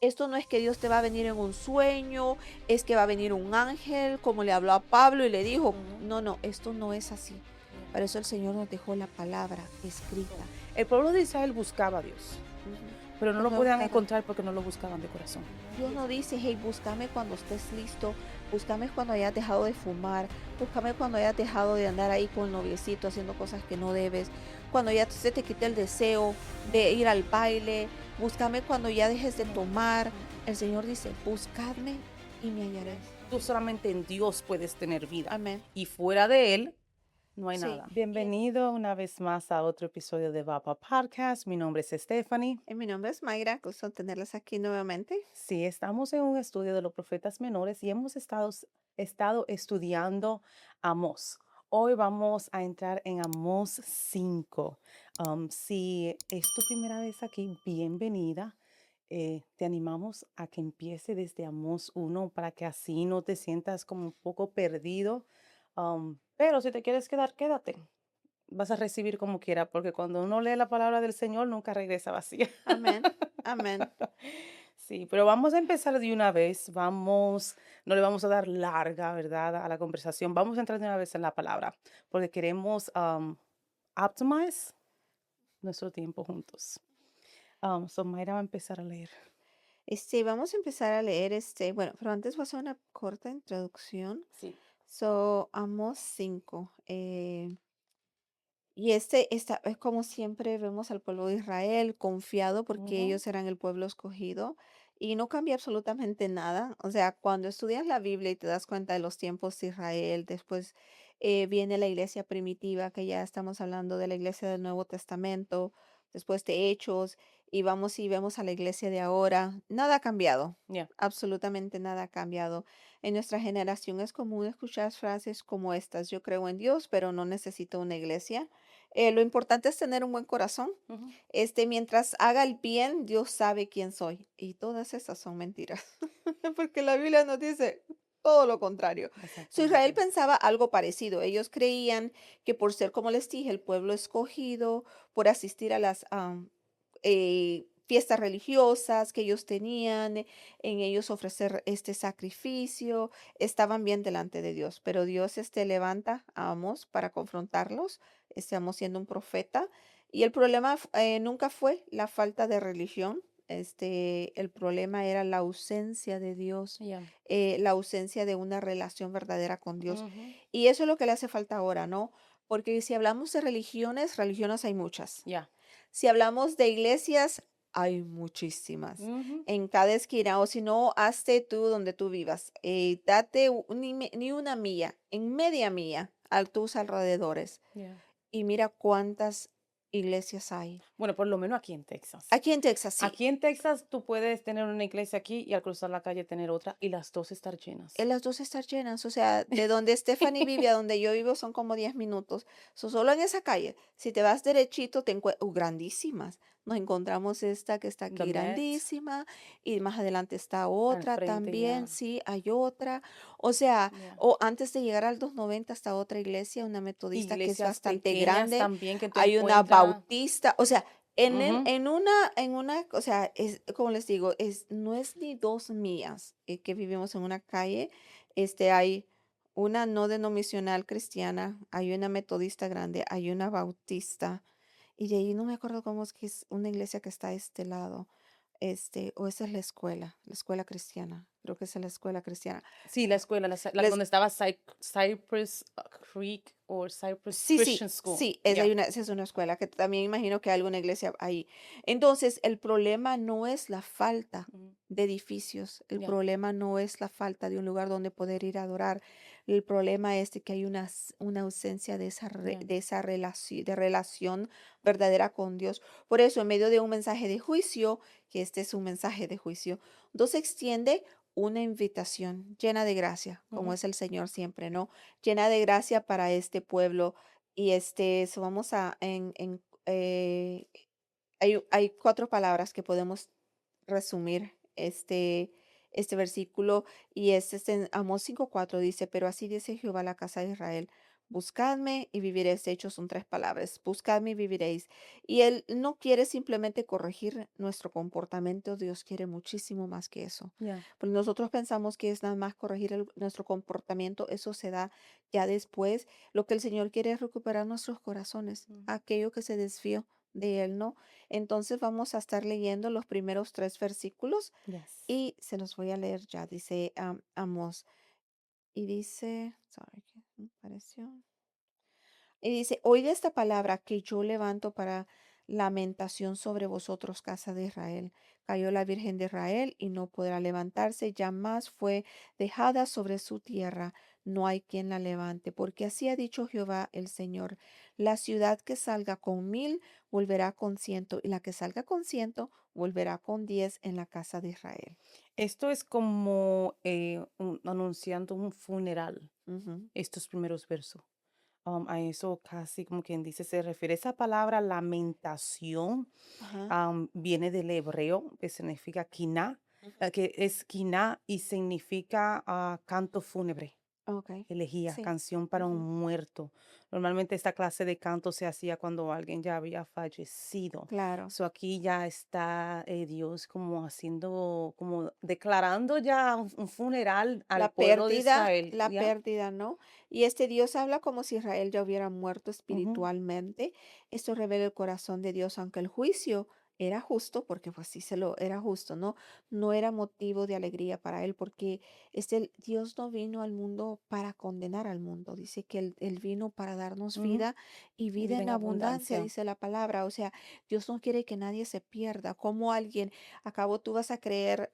esto no es que Dios te va a venir en un sueño, es que va a venir un ángel, como le habló a Pablo y le dijo, Ujú. no, no, esto no es así. Para eso el Señor nos dejó la palabra escrita. El pueblo de Israel buscaba a Dios, Ujú. pero no Pero lo no podían estaba. encontrar porque no lo buscaban de corazón. Dios no dice, hey, búscame cuando estés listo, búscame cuando hayas dejado de fumar, búscame cuando hayas dejado de andar ahí con el noviecito haciendo cosas que no debes, cuando ya se te quite el deseo de ir al baile, búscame cuando ya dejes de No, tomar. no. El Señor dice, buscadme y me hallaréis. Tú solamente en Dios puedes tener vida Amén. y fuera de Él no hay Sí. nada. Bienvenido una vez más a otro episodio de Vapa Podcast. Mi nombre es Stephanie. Mi nombre es Mayra, gusto tenerlas aquí nuevamente. Sí, estamos en un estudio de los profetas menores y hemos estado estudiando Amós. Hoy vamos a entrar en Amós 5. Si es tu primera vez aquí, bienvenida. Te animamos a que empiece desde Amós 1 para que así no te sientas como un poco perdido. Pero si te quieres quedar, quédate. Vas a recibir como quiera, porque cuando uno lee la palabra del Señor nunca regresa vacía. Amén. Amén. Sí, pero vamos a empezar de una vez. No le vamos a dar larga, ¿verdad? A la conversación. Vamos a entrar de una vez en la palabra, porque queremos optimize nuestro tiempo juntos. So Mayra va a empezar a leer. Vamos a empezar a leer bueno, pero antes voy a hacer una corta introducción. Sí. So, Amos 5. Y es como siempre vemos al pueblo de Israel confiado porque Ujú. ellos eran el pueblo escogido y no cambia absolutamente nada. O sea, cuando estudias la Biblia y te das cuenta de los tiempos de Israel, después viene la iglesia primitiva, que ya estamos hablando de la iglesia del Nuevo Testamento, después de Hechos, y vamos y vemos a la iglesia de ahora, nada ha cambiado. Ya. Absolutamente nada ha cambiado. En nuestra generación es común escuchar frases como estas: yo creo en Dios, pero no necesito una iglesia. Lo importante es tener un buen corazón. Ujú. Mientras haga el bien, Dios sabe quién soy. Y todas esas son mentiras, porque la Biblia nos dice todo lo contrario. Israel Exactamente. pensaba algo parecido. Ellos creían que por ser, como les dije, el pueblo escogido, por asistir a las fiestas religiosas que ellos tenían, en ellos ofrecer este sacrificio, estaban bien delante de Dios. Pero Dios levanta a Amós para confrontarlos. Estamos siendo un profeta. Y el problema nunca fue la falta de religión. El problema era la ausencia de Dios, Ya. la ausencia de una relación verdadera con Dios. Ujú. Y eso es lo que le hace falta ahora, ¿no? Porque si hablamos de religiones, religiones hay muchas. Ya. Si hablamos de iglesias, hay muchísimas. Ujú. En cada esquina, o si no, hazte tú donde tú vivas. Date ni una milla, en media milla a tus alrededores. Ya. Y mira cuántas iglesias hay. Bueno, por lo menos aquí en Texas. Aquí en Texas, sí. Aquí en Texas tú puedes tener una iglesia aquí y al cruzar la calle tener otra y las dos estar llenas. Las dos están llenas, o sea, de donde Stephanie vive a donde yo vivo son como 10 minutos. Solo en esa calle, si te vas derechito, te encuentras, grandísimas. Nos encontramos esta que está The aquí Met, grandísima y más adelante está al otra frente también, ya. sí, hay otra. O sea, Ya. o antes de llegar al 290 está otra iglesia, una metodista que es Iglesias bastante pequeñas grande. también que tú Hay una encuentras. bautista, o sea, Ujú. o sea, es como les digo, no es ni dos mías que vivimos en una calle. Hay una no denominacional cristiana, hay una metodista grande, hay una bautista, y de ahí no me acuerdo cómo es que es una iglesia que está a este lado. O esa es la escuela cristiana. Creo que esa es la escuela cristiana. Sí, la escuela, Les, donde estaba Cypress Creek o Cypress Sí, Christian sí, School. sí, Ya. esa es una escuela que también imagino que hay alguna iglesia ahí. Entonces, el problema no es la falta Ujú. de edificios, el Ya. problema no es la falta de un lugar donde poder ir a adorar, el problema es de que hay una ausencia de Ya. de esa relación verdadera con Dios. Por eso, en medio de un mensaje de juicio, que este es un mensaje de juicio, Dios extiende una invitación llena de gracia, como Ujú. es el Señor siempre, ¿no? Llena de gracia para este pueblo. Y vamos hay cuatro palabras que podemos resumir este versículo, y es en Amós 5:4 dice, pero así dice Jehová a la casa de Israel, Buscadme y viviréis. Hechos son tres palabras. Buscadme y viviréis. Y Él no quiere simplemente corregir nuestro comportamiento. Dios quiere muchísimo más que eso. Yeah. Pues nosotros pensamos que es nada más corregir nuestro comportamiento. Eso se da ya después. Lo que el Señor quiere es recuperar nuestros corazones, Mm. aquello que se desvió de Él, ¿no? Entonces vamos a estar leyendo los primeros tres versículos Yes. y se los voy a leer ya. Dice Amós. Y dice, sorry, ¿qué me pareció? Y dice, oíd esta palabra que yo levanto para lamentación sobre vosotros, casa de Israel. Cayó la Virgen de Israel y no podrá levantarse, ya más fue dejada sobre su tierra, no hay quien la levante, porque así ha dicho Jehová el Señor, la ciudad que salga con 1000 volverá con 100, y la que salga con 100 volverá con 10 en la casa de Israel. Esto es como anunciando un funeral, Ujú. estos primeros versos. A eso casi como quien dice se refiere. Esa palabra lamentación Ajá. viene del hebreo que significa quiná, Ujú. que es quiná y significa canto fúnebre. Ok, Elegía sí. canción para un Ujú. muerto. Normalmente esta clase de canto se hacía cuando alguien ya había fallecido. Claro. So aquí ya está Dios como haciendo, como declarando ya un funeral al pueblo de Israel. La ¿Ya? pérdida, ¿no? Y este Dios habla como si Israel ya hubiera muerto Ujú, espiritualmente. Esto revela el corazón de Dios, aunque el juicio era justo, porque pues sí se lo era justo, ¿no? No era motivo de alegría para él, porque Dios no vino al mundo para condenar al mundo. Dice que él vino para darnos ujú. vida y Y vida vida en en abundancia, abundancia. dice la palabra. O sea, Dios no quiere que nadie se pierda. Como alguien, acabo tú vas a querer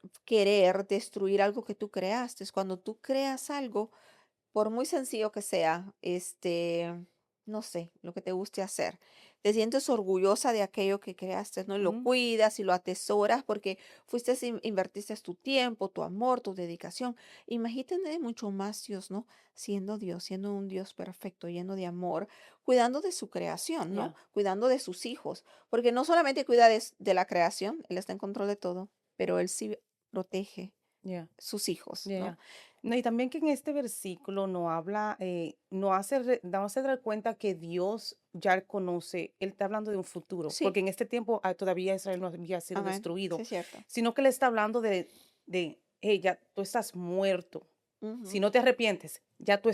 destruir algo que tú creaste. Cuando tú creas algo, por muy sencillo que sea, no sé, lo que te guste hacer, te sientes orgullosa de aquello que creaste, ¿no? Y lo Ujú. cuidas y lo atesoras porque invertiste tu tiempo, tu amor, tu dedicación. Imagínate mucho más Dios, ¿no? Siendo Dios, siendo un Dios perfecto, lleno de amor, cuidando de su creación, ¿no? Ya, Cuidando de sus hijos, porque no solamente cuida de la creación, Él está en control de todo, pero Él sí protege ya. sus hijos, Ya, ¿no? ya. No, y también que en este versículo no habla, no hace, no hace dar cuenta que Dios ya conoce, él está hablando de un futuro, Sí, porque en este tiempo todavía Israel no había sido amén. Sí, destruido, es cierto. sino que le está hablando de hey, ya tú estás muerto. Si Ujú. no te arrepientes, ya tú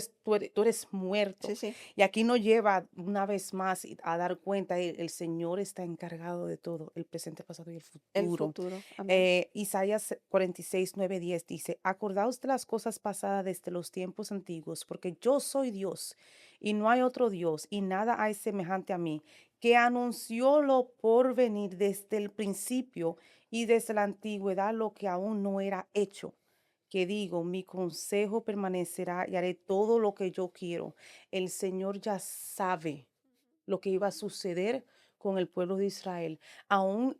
eres muerto. Sí, sí. Y aquí nos lleva una vez más a dar cuenta, el Señor está encargado de todo, el presente, pasado y el El futuro. futuro. Amén. Isaías 46, 9, 10 dice, acordaos de las cosas pasadas desde los tiempos antiguos, porque yo soy Dios y no hay otro Dios y nada hay semejante a mí, que anunció lo por venir desde el principio y desde la antigüedad lo que aún no era hecho. Que digo, mi consejo permanecerá y haré todo lo que yo quiero. El Señor ya sabe lo que iba a suceder con el pueblo de Israel. Aún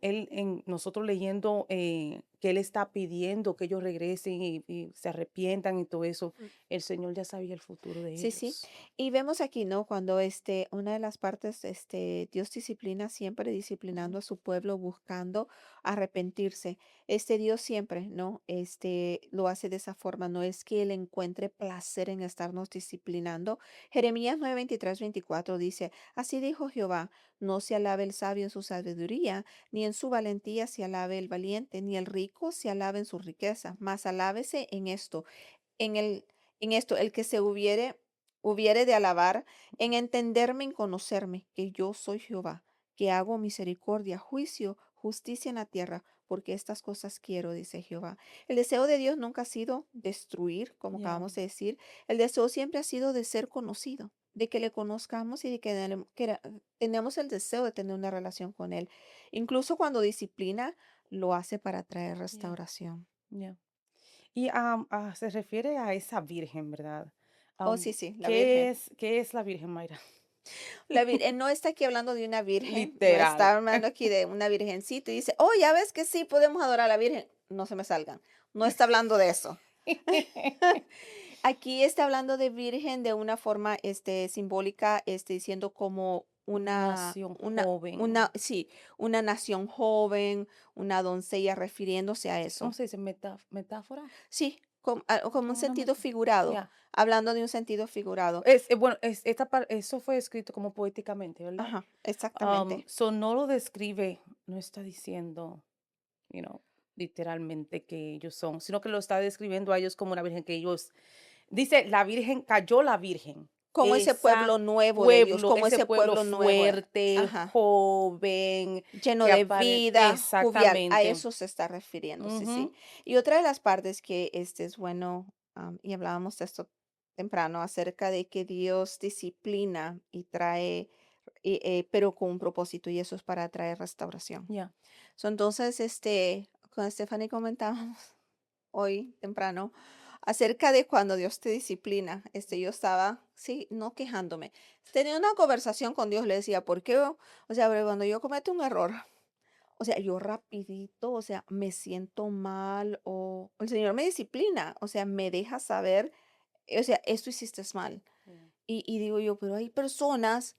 nosotros leyendo que Él está pidiendo que ellos regresen y se arrepientan y todo eso, Ujú. el Señor ya sabía el futuro de Sí, sí. ellos. Y vemos aquí, ¿no? Cuando una de las partes, Dios disciplina siempre Ujú, disciplinando a su pueblo, buscando arrepentirse. Dios siempre, ¿no? Lo hace de esa forma. No es que Él encuentre placer en estarnos disciplinando. Jeremías 9:23-24 dice, así dijo Jehová, no se alabe el sabio en su sabiduría, ni en su valentía se alabe el valiente, ni el rico se alabe en su riqueza, mas alábese en esto en el en esto, el que se hubiere de alabar, en entenderme, en conocerme, que yo soy Jehová, que hago misericordia, juicio, justicia en la tierra, porque estas cosas quiero, dice Jehová. El deseo de Dios nunca ha sido destruir, como ya, acabamos de decir. El deseo siempre ha sido de ser conocido, de que le conozcamos y de que, tenemos el deseo de tener una relación con Él. Incluso cuando disciplina, lo hace para traer ya, restauración. ya. Y se refiere a esa virgen, ¿verdad? Oh, sí, sí, la ¿Qué Virgen. es la Virgen Mayra? No está aquí hablando de una virgen, no Literal. está hablando aquí de una virgencita y dice, oh, ya ves que sí podemos adorar a la Virgen. No se me salgan. No está hablando de eso. Aquí está hablando de virgen de una forma, simbólica, diciendo como Una nación una, joven. sí, una nación joven, una doncella refiriéndose a ¿Cómo eso. se dice? Metáfora. Sí, como un No, no me sentido figurado, ya. hablando de un sentido figurado. Bueno, eso fue escrito como poéticamente, ¿verdad? Ajá, exactamente. So no lo describe, no está diciendo, you know, literalmente que ellos son, sino que lo está describiendo a ellos como una virgen que ellos dice, la virgen cayó la virgen, Como ese esa pueblo nuevo de Dios, pueblo, como ese ese pueblo pueblo nuevo, fuerte, ajá, joven, lleno que de aparece vida, jovial, a exactamente. eso se está refiriendo, sí, sí. Ujú, Y otra de las partes que es bueno, y hablábamos de esto temprano, acerca de que Dios disciplina y trae, pero con un propósito, y eso es para traer restauración. ya, Entonces, con Stephanie comentábamos hoy temprano acerca de cuando Dios te disciplina. Yo estaba, sí, no quejándome. Tenía una conversación con Dios, le decía, ¿por qué? O sea, pero cuando yo cometo un error, o sea, yo rapidito, o sea, me siento mal o el Señor me disciplina, o sea, me deja saber, o sea, esto hiciste mal. ya, Y digo yo, pero hay personas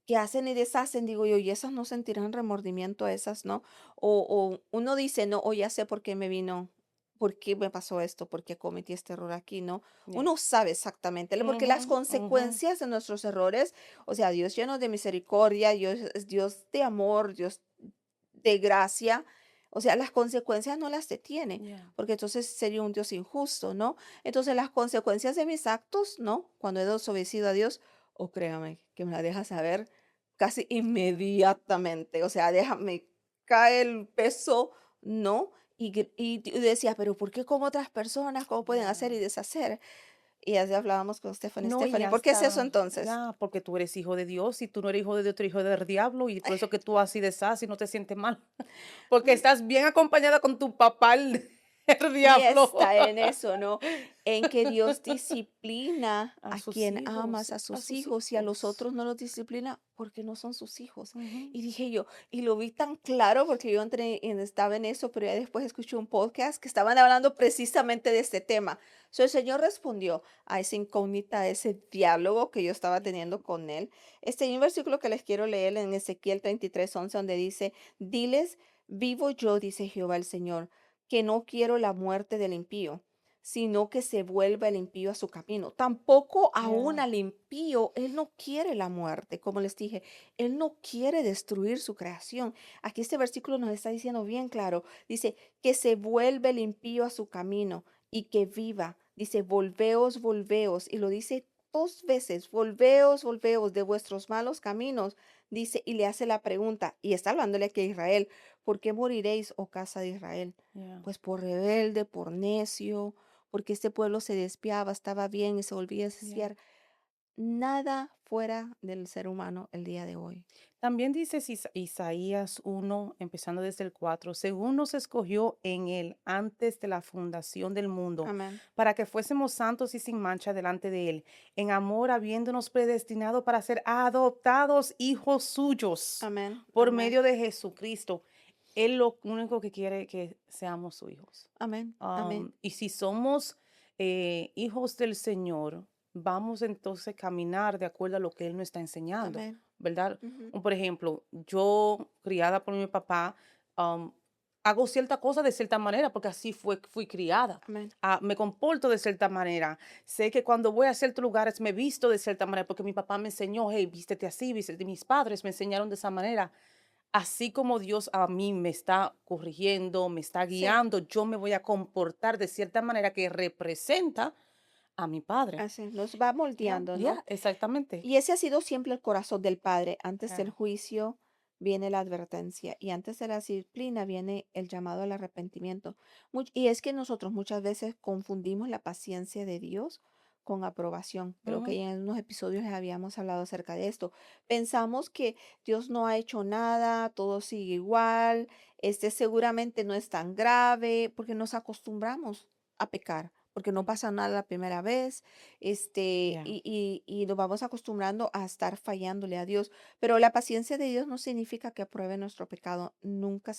que hacen y deshacen, digo yo, y esas no sentirán remordimiento, esas, ¿no? O uno dice, no, o ya sé por qué me vino, por qué me pasó esto, por qué cometí este error aquí, ¿no? ya. Uno sabe exactamente, porque Ujú, las ujú, consecuencias de nuestros errores, o sea, Dios lleno de misericordia, Dios es Dios de amor, Dios de gracia, o sea, las consecuencias no las detiene, ya. porque entonces sería un Dios injusto, ¿no? Entonces las consecuencias de mis actos, ¿no? Cuando he desobedecido a Dios, o créame, que me la deja saber casi inmediatamente, o sea, déjame, cae el peso, ¿no? Y decía, pero ¿por qué como otras personas, cómo pueden hacer Ya. y deshacer? Y así hablábamos con Stephanie. No, y Stephanie, ¿por qué es eso hasta, entonces? ya, porque tú eres hijo de Dios y tú no eres hijo de Dios, tú eres hijo del diablo y por eso que tú así deshaces y no te sientes mal, porque estás bien acompañada con tu papá, el Y diablo. está en eso, ¿no? En que Dios disciplina A a sus quien amas, hijos, a a sus sus hijos, y a los hijos. otros no los disciplina porque no son sus hijos. Ujú. Y dije yo, y lo vi tan claro porque yo estaba en eso, pero ya después escuché un podcast que estaban hablando precisamente de este tema. El Señor respondió a esa incógnita, a ese diálogo que yo estaba teniendo con él. Hay un versículo que les quiero leer en Ezequiel 33:11, donde dice, diles, vivo yo, dice Jehová el Señor, que no quiero la muerte del impío, sino que se vuelva el impío a su camino. Tampoco aún Ya, al impío, él no quiere la muerte, como les dije, él no quiere destruir su creación. Aquí este versículo nos está diciendo bien claro, dice, que se vuelva el impío a su camino y que viva. Dice, volveos, volveos, y lo dice dos veces, volveos, volveos de vuestros malos caminos. Dice, y le hace la pregunta, y está hablándole aquí a Israel, ¿por qué moriréis, oh casa de Israel? ya. Pues por rebelde, por necio, porque este pueblo se desviaba, estaba bien y se volvía a Ya. desviar. Nada fuera del ser humano el día de hoy. También dice Isaías 1, empezando desde el 4, según nos escogió en él antes de la fundación del mundo, Amén. para que fuésemos santos y sin mancha delante de él, en amor habiéndonos predestinado para ser adoptados hijos suyos Amén. por Amén. medio de Jesucristo. Él lo único que quiere es que seamos sus hijos. Amén. Amén. Y si somos hijos del Señor, vamos entonces a caminar de acuerdo a lo que Él nos está enseñando, Amén. ¿verdad? Ujú. Por ejemplo, yo, criada por mi papá, am, hago cierta cosa de cierta manera porque así fui criada. Amén. Me comporto de cierta manera. Sé que cuando voy a ciertos lugares me visto de cierta manera porque mi papá me enseñó, hey, vístete así, vístete. Mis padres me enseñaron de esa manera. Así como Dios a mí me está corrigiendo, me está Sí, guiando, yo me voy a comportar de cierta manera que representa a mi padre. así nos va Ya, moldeando, ¿no? ya, exactamente. Y ese ha sido siempre el corazón del Padre. Antes del Ya. juicio viene la advertencia y antes de la disciplina viene el llamado al arrepentimiento. Y es que nosotros muchas veces confundimos la paciencia de Dios con aprobación. Creo que Ujú, ya en unos episodios les habíamos hablado acerca de esto. Pensamos que Dios no ha hecho nada, todo sigue igual, seguramente no es tan grave, porque nos acostumbramos a pecar, porque no mm, pasa nada la primera vez, ya. y nos vamos acostumbrando a estar fallándole a Dios. Pero la paciencia de Dios no significa que apruebe nuestro pecado. Nunca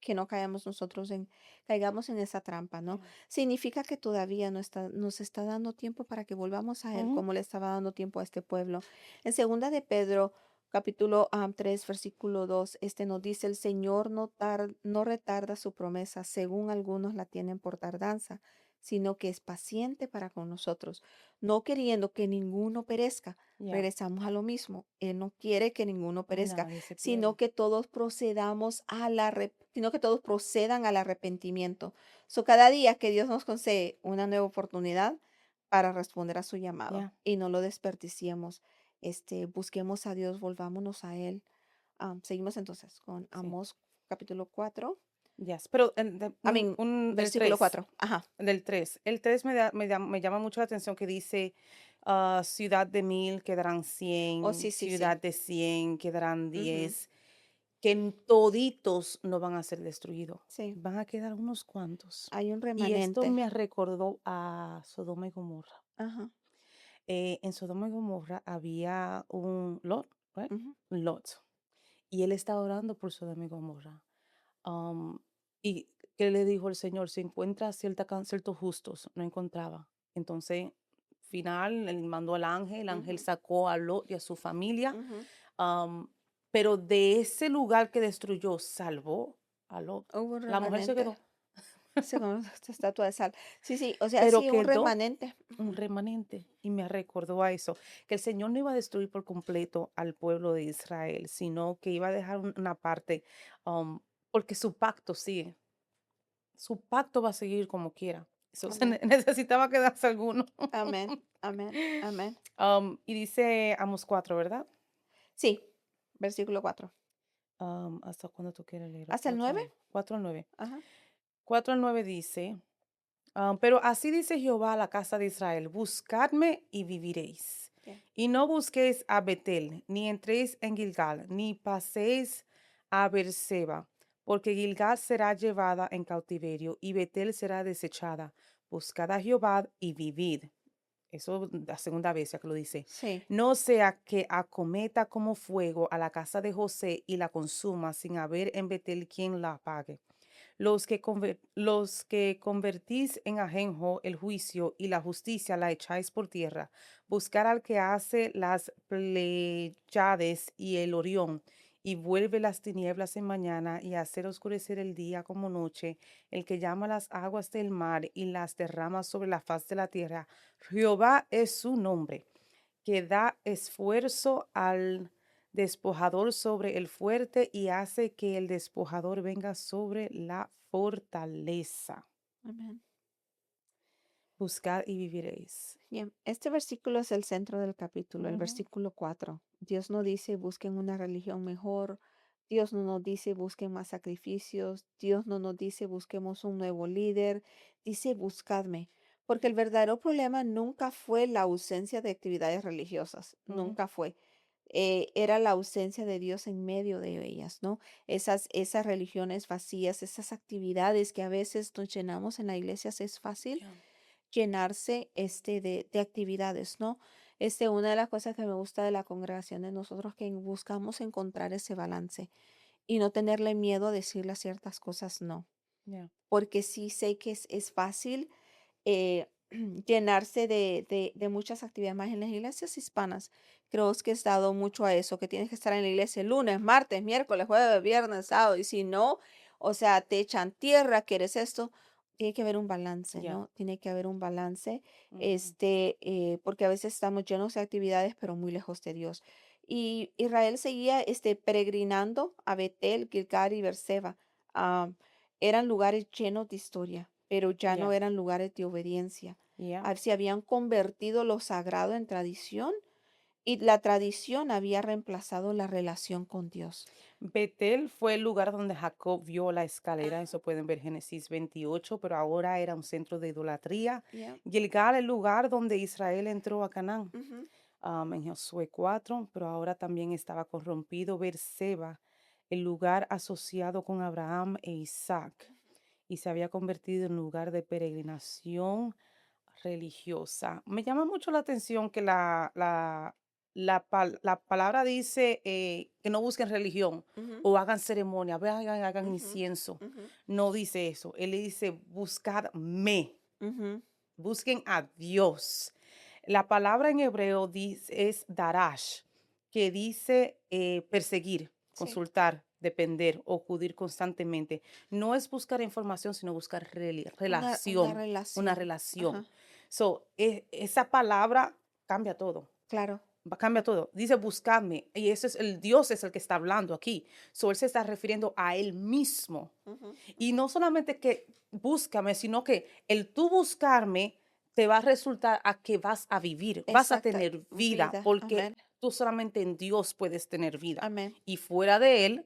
que no caigamos en esa trampa, ¿no? Ya. Significa que todavía nos está dando tiempo para que volvamos a Él, Ujú, como le estaba dando tiempo a este pueblo. En segunda de Pedro capítulo 3, versículo 2, nos dice, el Señor no retarda su promesa, según algunos la tienen por tardanza, sino que es paciente para con nosotros, no queriendo que ninguno perezca. Ya, Regresamos a lo mismo. Él no quiere que ninguno perezca, nadie se sino pierda. que todos sino que todos procedan al arrepentimiento. Cada día que Dios nos concede una nueva oportunidad para responder a su llamado Ya, y no lo desperdiciemos. Busquemos a Dios, volvámonos a Él. Seguimos entonces con sí. Amós capítulo 4, Yes. Pero el versículo 3, 4. Ajá. del 3. El 3 me llama mucho la atención que dice, ciudad de 1000 quedarán Oh, 100, sí, sí, sí. ciudad de 100 quedarán Ujú. 10, que toditos no van a ser destruidos, Sí, van a quedar unos cuantos. hay un Y esto remanente. me recordó a Sodoma y Gomorra. Ajá. En Sodoma y Gomorra había un Lot, right? Ujú, Un Lot. Y él estaba orando por Sodoma y Gomorra. Am, y ¿qué le dijo el Señor? Si encuentra ciertos justos, no encontraba. Entonces, final, él mandó al ángel, el ángel ujú, sacó a Lot y a su familia, ujú. am, pero de ese lugar que destruyó, salvó a Lot. Hubo un La mujer se remanente. quedó, Sí, como esta estatua de sal. Sí, sí, o sea, pero sí, un quedó remanente. un Ujú. remanente. Y me recordó a eso, que el Señor no iba a destruir por completo al pueblo de Israel, sino que iba a dejar una parte, am, porque su pacto sigue. Su pacto va a seguir como quiera. Eso se Amén. necesitaba quedarse alguno. Amén. Amén. Amén. Y dice Amos 4, ¿verdad? Sí, versículo 4. ¿Hasta cuándo tú quieres leer? ¿Hasta el 9? 4 al 9. Ajá. 4 al 9 dice, pero así dice Jehová a la casa de Israel, buscadme y viviréis. Ya. Y no busquéis a Betel, ni entréis en Gilgal, ni paséis a Beerseba, porque Gilgal será llevada en cautiverio y Betel será desechada. Buscad a Jehová y vivid. Eso la segunda vez ya que lo dice. Sí. No sea que acometa como fuego a la casa de José y la consuma sin haber en Betel quien la apague. Los que convertís en ajenjo el juicio y la justicia la echáis por tierra. Buscar al que hace las Pleiades y el Orión y vuelve las tinieblas en mañana y hacer oscurecer el día como noche, el que llama las aguas del mar y las derrama sobre la faz de la tierra. Jehová es su nombre, que da esfuerzo al despojador sobre el fuerte y hace que el despojador venga sobre la fortaleza. Amén. Buscad y viviréis. Bien, este versículo es el centro del capítulo, el Ujú, versículo 4. Dios no dice busquen una religión mejor, Dios no nos dice busquen más sacrificios, Dios no nos dice busquemos un nuevo líder, dice buscadme, porque el verdadero problema nunca fue la ausencia de actividades religiosas, ujú, nunca fue. Era la ausencia de Dios en medio de ellas, ¿no? Esas religiones vacías, esas actividades que a veces nos llenamos en la iglesia, es fácil ya, llenarse de actividades, ¿no? Una de las cosas que me gusta de la congregación es nosotros que buscamos encontrar ese balance y no tenerle miedo a decirle a ciertas cosas no, ya, porque sí sé que es fácil llenarse de muchas actividades más en las iglesias hispanas. Creo que he dado mucho a eso, que tienes que estar en la iglesia el lunes, martes, miércoles, jueves, viernes, sábado, y si no, o sea, te echan tierra, quieres esto. Tiene que haber un balance, ya, ¿no? Tiene que haber un balance, ujú, porque a veces estamos llenos de actividades, pero muy lejos de Dios. Y Israel seguía, peregrinando a Betel, Gilgal y Berseba. Eran lugares llenos de historia, pero ya no ya, eran lugares de obediencia. ya. Se habían convertido lo sagrado en tradición y la tradición había reemplazado la relación con Dios. Betel fue el lugar donde Jacob vio la escalera, Ajá. eso pueden ver Génesis 28, pero ahora era un centro de idolatría. Ya. Gilgal, el lugar donde Israel entró a Canaán. Ujú. En Josué 4, pero ahora también estaba corrompido Beerseba, el lugar asociado con Abraham e Isaac, y se había convertido en lugar de peregrinación religiosa. Me llama mucho la atención que la palabra dice que no busquen religión Ujú. o hagan ceremonia, hagan Ujú. incienso. Ujú. No dice eso. Él le dice buscarme, Ujú. busquen a Dios. La palabra en hebreo es darash, que dice perseguir, Sí, consultar, depender o acudir constantemente. No es buscar información, sino buscar una relación, una relación. relación. Ajá, So, esa palabra cambia todo. claro. Cambia todo. Dice buscadme. Y ese es el Dios es el que está hablando aquí. So, él se está refiriendo a él mismo. Ujú, Y ujú. no solamente que búscame, sino que el tú buscarme te va a resultar a que vas a vivir, vas a Exacta, tener vida, vida. porque Amén. tú solamente en Dios puedes tener vida. Amén. Y fuera de Él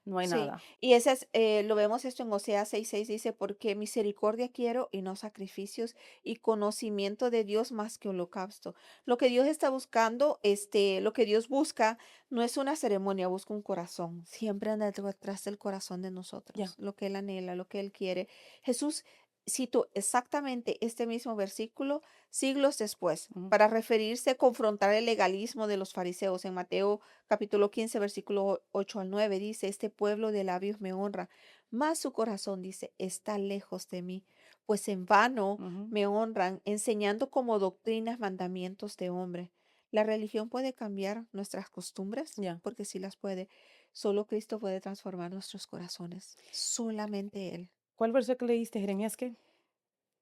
no hay Sí, nada. y ese es, lo vemos esto en Oseas 6:6, dice, porque misericordia quiero y no sacrificios y conocimiento de Dios más que holocausto. Lo que Dios está buscando, lo que Dios busca no es una ceremonia, busca un corazón. Siempre anda detrás del corazón de Ya. nosotros, lo que Él anhela, lo que Él quiere. Jesús citó exactamente este mismo versículo siglos después Ujú. para referirse a confrontar el legalismo de los fariseos en Mateo capítulo 15 versículo 8 al 9 dice, este pueblo de labios me honra, mas su corazón dice, está lejos de mí, pues en vano Ujú. me honran, enseñando como doctrinas mandamientos de hombre. La religión puede cambiar nuestras costumbres, Ya. porque sí las puede. Solo Cristo puede transformar nuestros corazones. Solamente Él. ¿Cuál verso que leíste, Jeremías qué?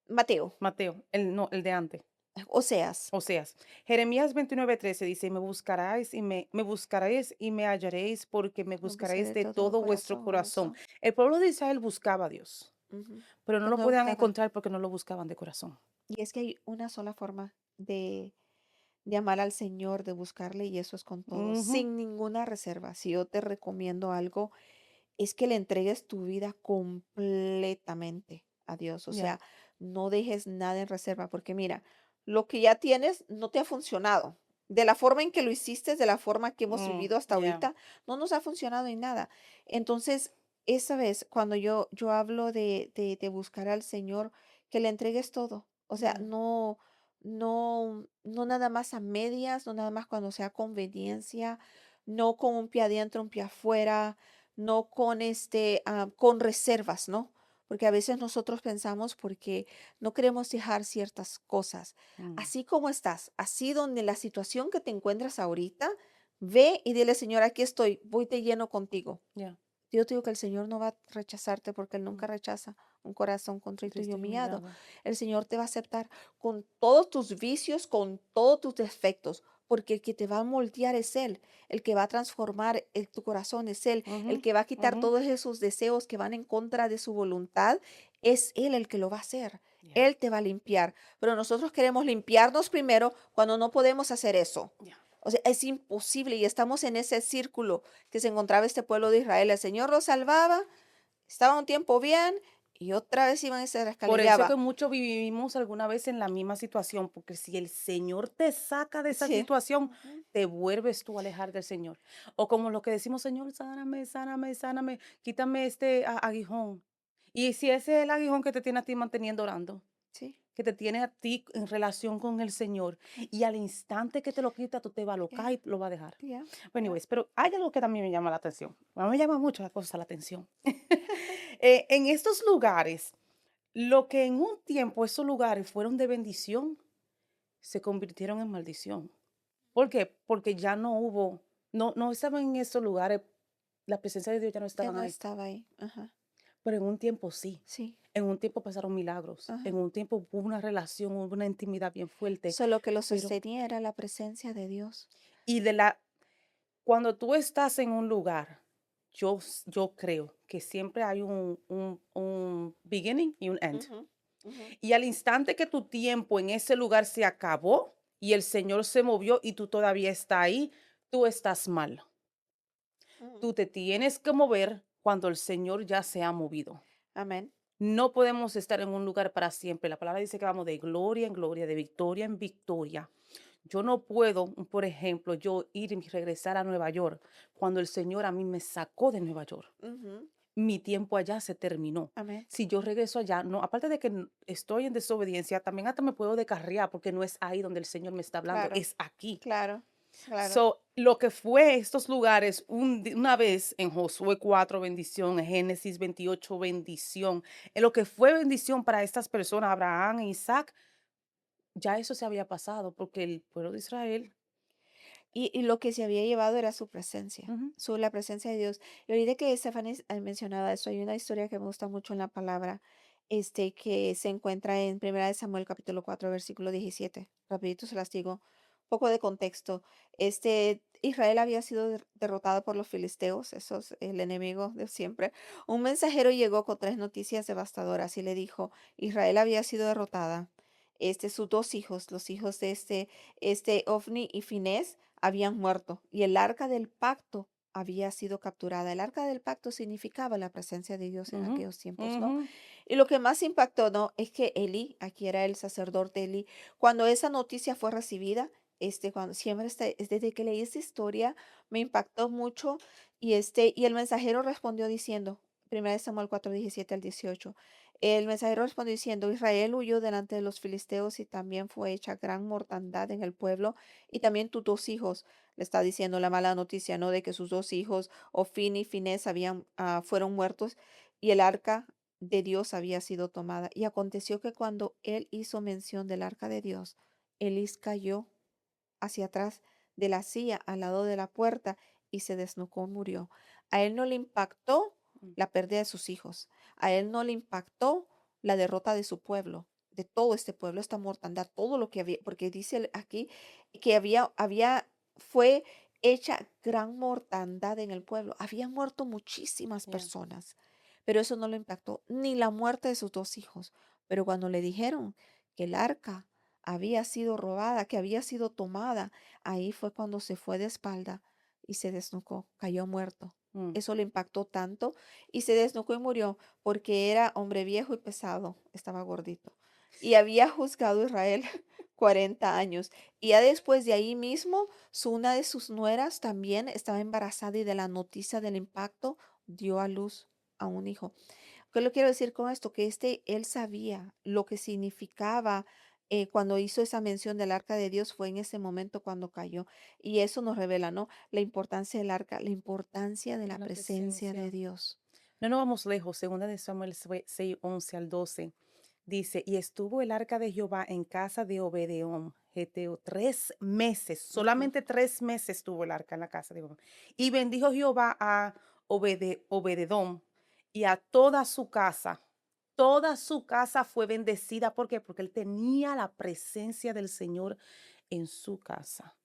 Mateo, Mateo, el no, el de antes. Oseas. Oseas. Jeremías 29:13 dice, me buscaréis y me hallaréis, porque me Me buscaré buscaréis de de todo todo vuestro corazón, corazón. corazón. El pueblo de Israel buscaba a Dios, Ujú. pero no Pero lo no podían buscaba. encontrar porque no lo buscaban de corazón. Y es que hay una sola forma de amar al Señor, de buscarle, y eso es con todo, Ujú. sin ninguna reserva. Si yo te recomiendo algo, es que le entregues tu vida completamente a Dios. O Ya. sea, no dejes nada en reserva, porque mira, lo que ya tienes no te ha funcionado. De la forma en que lo hiciste, de la forma que hemos vivido hasta Ya. ahorita, no nos ha funcionado en nada. Entonces, esa vez, cuando yo hablo de buscar al Señor, que le entregues todo. O sea, Ya. no nada más a medias, no nada más cuando sea conveniencia, no con un pie adentro, un pie afuera, no con con reservas, ¿no? Porque a veces nosotros pensamos porque no queremos dejar ciertas cosas. Mm. Así como estás, así donde la situación que te encuentras ahorita, ve y dile, Señor, aquí estoy, voy de lleno contigo. Ya. Yo te digo que el Señor no va a rechazarte porque Él Mm. nunca rechaza un corazón contrito y Triste y humillado. humillado. El Señor te va a aceptar con todos tus vicios, con todos tus defectos, porque el que te va a moldear es Él, el que va a transformar tu corazón es Él, Ujú, el que va a quitar ujú. todos esos deseos que van en contra de su voluntad, es Él el que lo va a hacer. Ya. Él te va a limpiar, pero nosotros queremos limpiarnos primero cuando no podemos hacer eso. Ya. O sea, es imposible y estamos en ese círculo que se encontraba este pueblo de Israel. El Señor los salvaba, estaba un tiempo bien y otra vez iban y se Por eso que rescalereaba. muchos vivimos alguna vez en la misma situación, porque si el Señor te saca de esa Sí. situación, Ujú. te vuelves tú a alejar del Señor. O como lo que decimos, Señor, sáname, sáname, sáname, quítame este aguijón. Y si ese es el aguijón que te tiene a ti manteniendo orando, Sí. que te tiene a ti en relación con el Señor, y al instante que te lo quita, tú te vas a Yeah, alocar y lo vas a dejar. yeah, Bueno, yeah. anyways, pero hay algo que también me llama la atención. A mí me llama mucho la cosa la atención. En estos lugares, lo que en un tiempo esos lugares fueron de bendición, se convirtieron en maldición. ¿Por qué? Porque ya no hubo, no estaban en esos lugares, la presencia de Dios ya no Ya estaban no ahí, estaba ahí. Ajá. pero en un tiempo sí. Sí. En un tiempo pasaron milagros, Ajá. en un tiempo hubo una relación, hubo una intimidad bien fuerte, Solo que lo pero sostenía era la presencia de Dios. y cuando tú estás en un lugar, yo creo que siempre hay un beginning y un end. Ujú, ujú, Y al instante que tu tiempo en ese lugar se acabó y el Señor se movió y tú todavía estás ahí, tú estás mal. ujú. Tú te tienes que mover cuando el Señor ya se ha movido. Amén. No podemos estar en un lugar para siempre. La palabra dice que vamos de gloria en gloria, de victoria en victoria. Yo no puedo, por ejemplo, yo ir y regresar a Nueva York cuando el Señor a mí me sacó de Nueva York. Ujú. Mi tiempo allá se terminó. Amén. Si yo regreso allá, no, aparte de que estoy en desobediencia, también hasta me puedo descarriar porque no es ahí donde el Señor me está hablando, Claro, es aquí. claro, claro. So, lo que fue estos lugares una vez en Josué 4 bendición, en Génesis 28 bendición, en lo que fue bendición para estas personas, Abraham e Isaac, ya eso se había pasado porque el pueblo de Israel Y lo que se había llevado era su presencia, Ujú, la presencia de Dios. Y ahorita que Stephanie mencionaba eso, hay una historia que me gusta mucho en la palabra, que se encuentra en Primera de Samuel, capítulo 4 versículo 17. Rapidito se las digo, un poco de contexto. Israel había sido derrotado por los filisteos, eso es el enemigo de siempre. Un mensajero llegó con tres noticias devastadoras y le dijo, Israel había sido derrotada. Sus dos hijos, los hijos de Ofni y Finés, habían muerto y el arca del pacto había sido capturada. El arca del pacto significaba la presencia de Dios en ujú, aquellos tiempos, ¿no? ujú. Y lo que más impactó, ¿no? Es que Eli, aquí era el sacerdote Eli, cuando esa noticia fue recibida, cuando siempre desde que leí esta historia me impactó mucho y el mensajero respondió diciendo, 1 Samuel 4:17 al 18. El mensajero respondió diciendo, Israel huyó delante de los filisteos y también fue hecha gran mortandad en el pueblo y también tus dos hijos, le está diciendo la mala noticia, ¿no? De que sus dos hijos, Ofni y Finés, fueron muertos y el arca de Dios había sido tomada. Y aconteció que cuando él hizo mención del arca de Dios, Elis cayó hacia atrás de la silla al lado de la puerta y se desnucó, murió. A él no le impactó Mm, la pérdida de sus hijos. A él no le impactó la derrota de su pueblo, de todo este pueblo, esta mortandad, todo lo que había, porque dice aquí que fue hecha gran mortandad en el pueblo. Habían muerto muchísimas yeah. personas, pero eso no le impactó, ni la muerte de sus dos hijos. Pero cuando le dijeron que el arca había sido robada, que había sido tomada, ahí fue cuando se fue de espalda y se desnucó, cayó muerto. Mm, Eso le impactó tanto y se desnucó y murió porque era hombre viejo y pesado, estaba gordito. Y había juzgado a Israel 40 años. Y ya después de ahí mismo, una de sus nueras también estaba embarazada y de la noticia del impacto dio a luz a un hijo. ¿Qué lo quiero decir con esto? Que él sabía lo que significaba cuando hizo esa mención del arca de Dios, fue en ese momento cuando cayó. Y eso nos revela, ¿no? La importancia del arca, la importancia de de la la presencia de presencia. Dios. No nos vamos lejos. Segunda de Samuel 6, 11 al 12. Dice, y estuvo el arca de Jehová en casa de Obedeón, Geteo, 3 meses, Ujú. solamente 3 meses estuvo el arca en la casa de Jehová. Y bendijo Jehová a Obededón y a toda su casa. Toda su casa fue bendecida. ¿Por qué? Porque él tenía la presencia del Señor en su casa.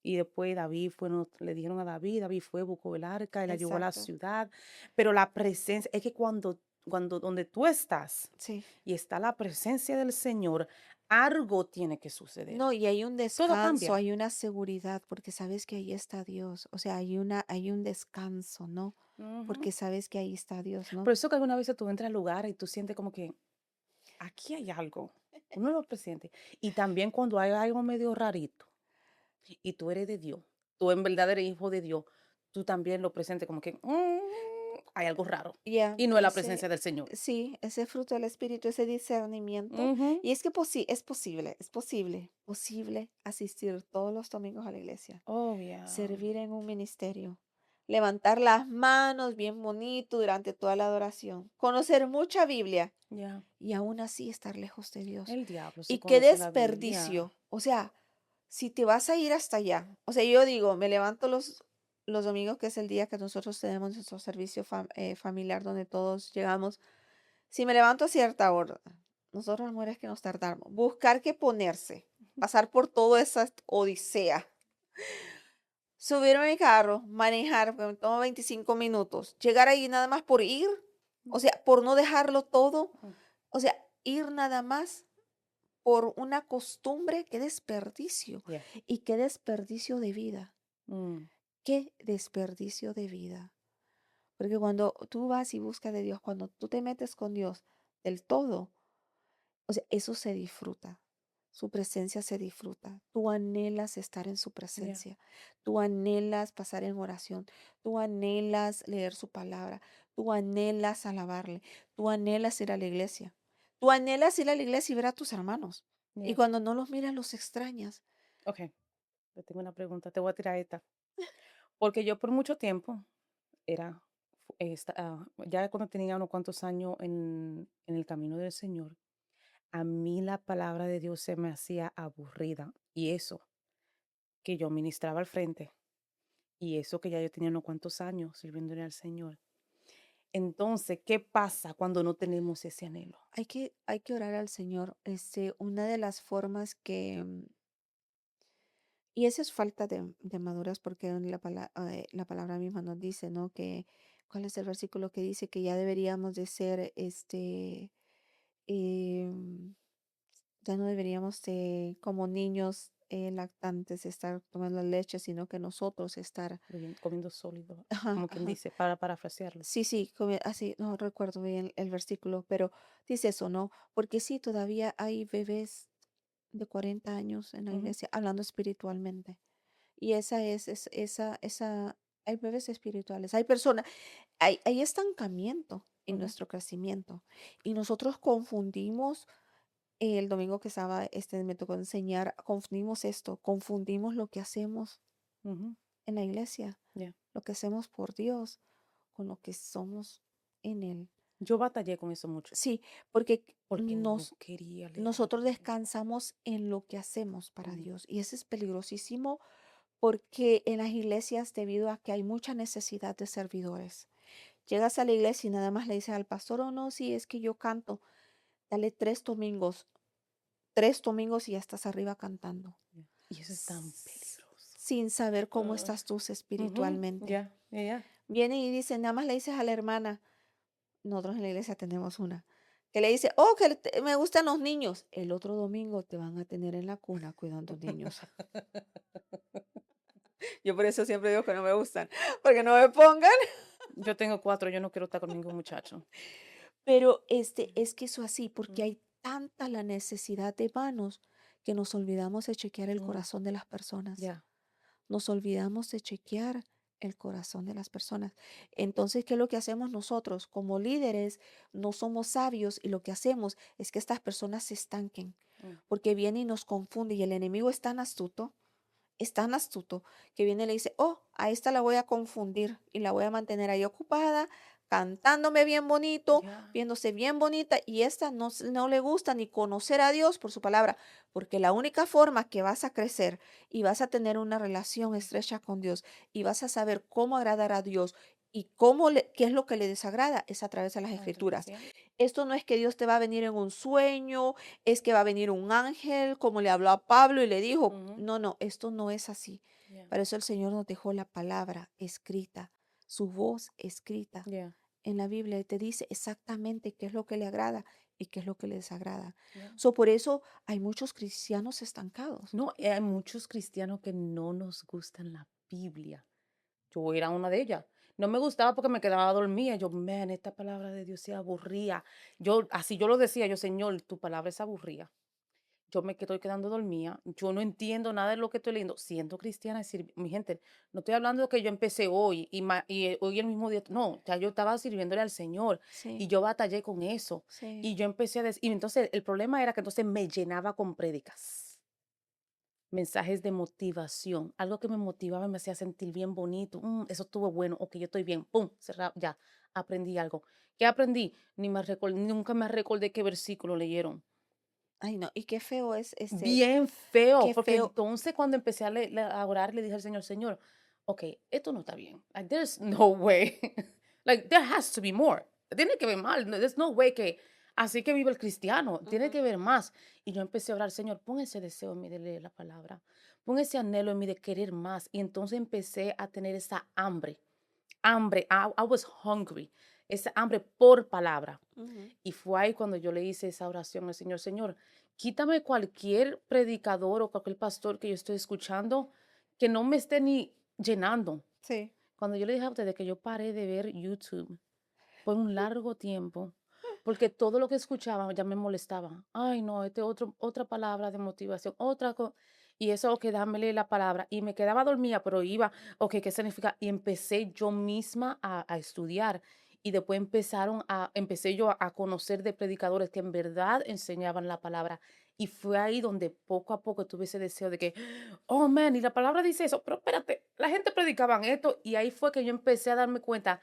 Y después David fue, le dijeron a David, David fue, buscó el arca y la llevó a la Exacto. ciudad. Pero la presencia, es que cuando donde tú estás Sí. y está la presencia del Señor, algo tiene que suceder. No, y hay un Todo descanso, cambia. hay una seguridad, porque sabes que ahí está Dios. O sea, hay un descanso, ¿no? Ujú. Porque sabes que ahí está Dios, ¿no? Por eso que alguna vez tú entras al lugar y tú sientes como que aquí hay algo. Uno lo presiente. Y también cuando hay algo medio rarito y tú eres de Dios, tú en verdad eres hijo de Dios, tú también lo presentes como que hay algo raro. Ya, Y no es la presencia del Señor. sí, ese fruto del espíritu, ese discernimiento. Ujú. Y es que es posible asistir todos los domingos a la iglesia, Oh, yeah. servir en un ministerio, levantar las manos bien bonito durante toda la adoración, conocer mucha Biblia Ya. y aún así estar lejos de Dios. El diablo se Y qué conoce la Biblia. desperdicio. O sea, si te vas a ir hasta allá, o sea, yo digo, me levanto los domingos, que es el día que nosotros tenemos nuestro servicio familiar donde todos llegamos. Si me levanto a cierta hora, nosotros las mujeres que nos tardamos, buscar qué ponerse, pasar por toda esa odisea, subirme a mi carro, manejar, porque me toma 25 minutos, llegar ahí nada más por ir, o sea, por no dejarlo todo, Mm, o sea, ir nada más por una costumbre, qué desperdicio yeah. y qué desperdicio de vida, Mm, qué desperdicio de vida. Porque cuando tú vas y buscas de Dios, cuando tú te metes con Dios del todo, o sea, eso se disfruta. Su presencia se disfruta. Tú anhelas estar en su yeah. presencia. Tú anhelas pasar en oración. Tú anhelas leer su palabra. Tú anhelas alabarle. Tú anhelas ir a la iglesia. Tú anhelas ir a la iglesia y ver a tus hermanos. Y Yeah. cuando no los miras, los extrañas. Ok, te tengo una pregunta, te voy a tirar esta. Porque yo por mucho tiempo era, ya cuando tenía unos cuantos años en el camino del Señor, a mí la palabra de Dios se me hacía aburrida. Y eso, que yo ministraba al frente. Y eso que ya yo tenía unos cuantos años sirviéndole al Señor. Entonces, ¿qué pasa cuando no tenemos ese anhelo? Hay que orar al Señor. Una de las formas y eso es falta de madurez, porque en la palabra misma nos dice, ¿no? ¿Cuál es el versículo que dice que ya deberíamos de ser, em, ya no deberíamos de, como niños lactantes, estar tomando leche, sino que nosotros estar, Comiendo sólido, ajá, como quien ajá. dice, para parafrasearlo. Sí, sí, así, no recuerdo bien el versículo, pero dice eso, ¿no? Porque sí, todavía hay bebés de 40 años en la Ujú, iglesia hablando espiritualmente. Y hay bebés espirituales, hay personas, hay estancamiento en ujú, nuestro crecimiento. Y nosotros confundimos, el domingo que estaba, me tocó enseñar, confundimos esto, confundimos lo que hacemos ujú, en la iglesia, ya. lo que hacemos por Dios, con lo que somos en Él. Yo batallé con eso mucho, Sí, porque porque no quería leer la nosotros Biblia. descansamos en lo que hacemos para Ujú, Dios. Y eso es peligrosísimo porque en las iglesias, debido a que hay mucha necesidad de servidores, llegas a la iglesia y nada más le dices al pastor, oh no, sí, es que yo canto, dale 3 domingos y ya estás arriba cantando, ya. Y eso es tan s- peligroso. sin saber cómo Ah, estás tú ujú, espiritualmente. ya, ya, ya. Viene y dice, nada más le dices a la hermana, nosotros en la iglesia tenemos una, que le dice, oh, que me gustan los niños. El otro domingo te van a tener en la cuna cuidando niños. Yo por eso siempre digo que no me gustan, porque no me pongan. Yo tengo 4, yo no quiero estar con ningún muchacho. Pero es que eso así, porque Ujú, hay tanta la necesidad de manos que nos olvidamos de chequear el mm, corazón de las personas. ya. Nos olvidamos de chequear el corazón de las personas. Entonces, ¿qué es lo que hacemos nosotros? Como líderes, no somos sabios y lo que hacemos es que estas personas se estanquen, Mm, porque viene y nos confunde y el enemigo es tan astuto que viene y le dice, oh, a esta la voy a confundir y la voy a mantener ahí ocupada, cantándome bien bonito, ya. viéndose bien bonita y esta no le gusta ni conocer a Dios por su palabra, porque la única forma que vas a crecer y vas a tener una relación estrecha con Dios y vas a saber cómo agradar a Dios y qué es lo que le desagrada es a través de las Ah, entonces, escrituras. ya. Esto no es que Dios te va a venir en un sueño, es que va a venir un ángel, como le habló a Pablo y le dijo, Ujú, no, no, esto no es así. ya, Para eso el Señor nos dejó la palabra escrita, su voz escrita ya, en la Biblia y te dice exactamente qué es lo que le agrada y qué es lo que le desagrada. ya. Por eso hay muchos cristianos estancados. No, hay muchos cristianos que no nos gustan la Biblia. Yo era una de ellas. No me gustaba porque me quedaba dormida. Yo, man, esta palabra de Dios se aburría. Así yo lo decía, yo, Señor, tu palabra es aburrida. Yo me estoy quedando dormida. Yo no entiendo nada de lo que estoy leyendo. Siendo cristiana, mi gente, no estoy hablando de que yo empecé hoy y hoy el mismo día. No, ya yo estaba sirviéndole al Señor y Sí, yo batallé con eso. sí. Y yo empecé a decir, y entonces el problema era que entonces me llenaba con prédicas, mensajes de motivación, algo que me motivaba y me hacía sentir bien bonito. Eso estuvo bueno, ok, yo estoy bien, pum, cerrado, ya, aprendí algo. ¿Qué aprendí? Nunca me recordé qué versículo leyeron. Ay, no, y qué feo es Bien feo, qué porque feo. entonces cuando empecé a orar, le dije al Señor, Señor, ok, esto no está bien. Like, there's no way. Like, there has to be more. Tiene que ver más. There's no way que así que vive el cristiano. Tiene Ujú. que ver más. Y yo empecé a orar, Señor, pon ese deseo en mí de leer la palabra. Pon ese anhelo en mí de querer más. Y entonces empecé a tener esa hambre. Hambre. I was hungry. Esa hambre por palabra. Ujú. Y fue ahí cuando yo le hice esa oración al Señor, Señor, quítame cualquier predicador o cualquier pastor que yo estoy escuchando que no me esté ni llenando. Sí. Cuando yo le dije a ustedes que yo paré de ver YouTube por un largo tiempo, porque todo lo que escuchaba ya me molestaba. Ay, no, otra palabra de motivación, y eso que dámele la palabra. Y me quedaba dormida, pero iba, ok, ¿qué significa? Y empecé yo misma a estudiar. Y después empecé yo a conocer de predicadores que en verdad enseñaban la palabra. Y fue ahí donde poco a poco tuve ese deseo de que, oh, man, y la palabra dice eso, pero espérate, la gente predicaban esto. Y ahí fue que yo empecé a darme cuenta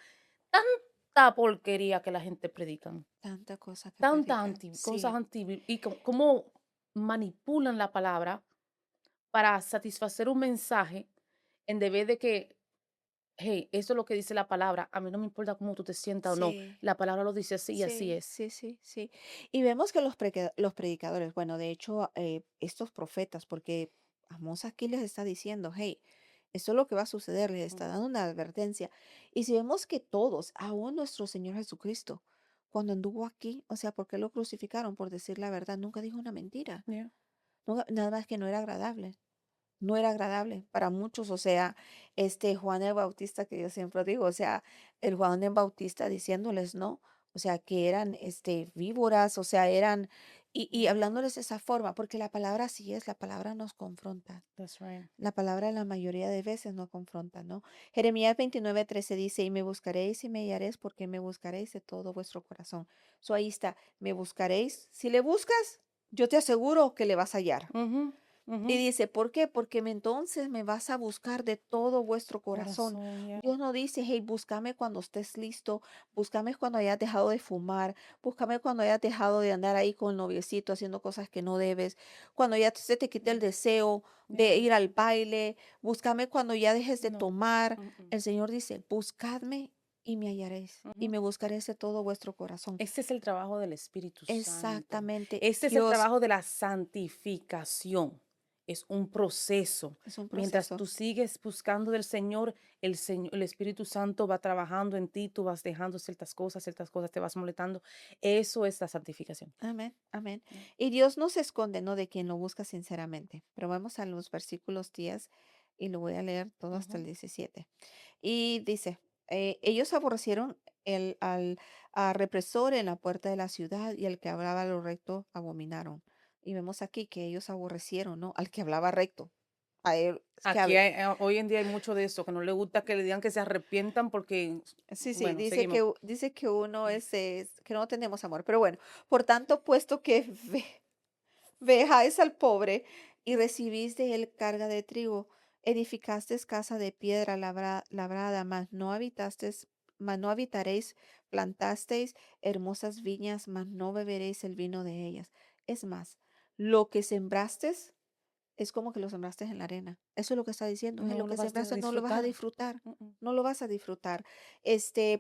tanta porquería que la gente predican, Tanta cosa que tanta predican. cosas Sí. anti y cómo manipulan la palabra para satisfacer un mensaje en vez de que, hey, esto es lo que dice la palabra, a mí no me importa cómo tú te sientas o no, Sí. la palabra lo dice así y así Sí, es. sí, sí, sí. Y vemos que los predicadores, bueno, de hecho, estos profetas, porque Amós aquí les está diciendo, hey, esto es lo que va a suceder, les está Ujú. dando una advertencia. Y si vemos que todos, aún nuestro Señor Jesucristo, cuando anduvo aquí, o sea, ¿por qué lo crucificaron? Por decir la verdad, nunca dijo una mentira. Yeah. Nada más que no era agradable. No era agradable para muchos, o sea, Juan el Bautista que yo siempre digo, o sea, el Juan el Bautista diciéndoles, ¿no? O sea, que eran, víboras, o sea, eran, y Yeah, hablándoles de esa forma, porque la palabra sí es, la palabra nos confronta. that's right. La palabra la mayoría de veces no confronta, ¿no? Jeremías 29:13 dice, y me buscaréis y me hallaréis porque me buscaréis de todo vuestro corazón. So ahí está, me buscaréis. Si le buscas, yo te aseguro que le vas a hallar. Ujú, ujú. Y dice, ¿por qué? Porque entonces me vas a buscar de todo vuestro corazón. Corazón, yeah. Dios no dice, hey, búscame cuando estés listo, búscame cuando hayas dejado de fumar, búscame cuando hayas dejado de andar ahí con el noviecito haciendo cosas que no debes, cuando ya se te quite el Yeah, deseo de yeah. ir al baile, búscame cuando ya dejes de No. tomar. Mm-mm. El Señor dice, buscadme y me hallaréis, y Ujú. me buscaréis de todo vuestro corazón. Este es el trabajo del Espíritu Santo. Exactamente, Este es el Dios trabajo de la santificación. Es un proceso. es un Mientras proceso. tú sigues buscando del Señor, el Espíritu Santo va trabajando en ti, tú vas dejando ciertas cosas te vas molestando. Eso es la santificación. Amén, amén. Yeah. Y Dios no se esconde, ¿no? De quien lo busca sinceramente. Pero vamos a los versículos 10 y lo voy a leer todo hasta el Ujú. 17. Y dice, ellos aborrecieron al represor en la puerta de la ciudad y al que hablaba lo recto abominaron. Y vemos aquí que ellos aborrecieron, ¿no? Al que hablaba recto. A él, Aquí hoy en día hay mucho de eso, que no le gusta que le digan que se arrepientan porque, sí, sí, bueno, dice seguimos. dice que uno Mm. que no tenemos amor. Pero bueno, por tanto, puesto que vejáis al pobre y recibís de él carga de trigo. Edificasteis casa de piedra labrada, mas no habitaréis, plantasteis hermosas viñas, mas no beberéis el vino de ellas. Es más, lo que sembrasteis es como que lo sembraste en la arena. Eso es lo que está diciendo. No Lo lo que vas a sembraste no lo vas a disfrutar. disfrutar. Mm-mm. No lo vas a disfrutar.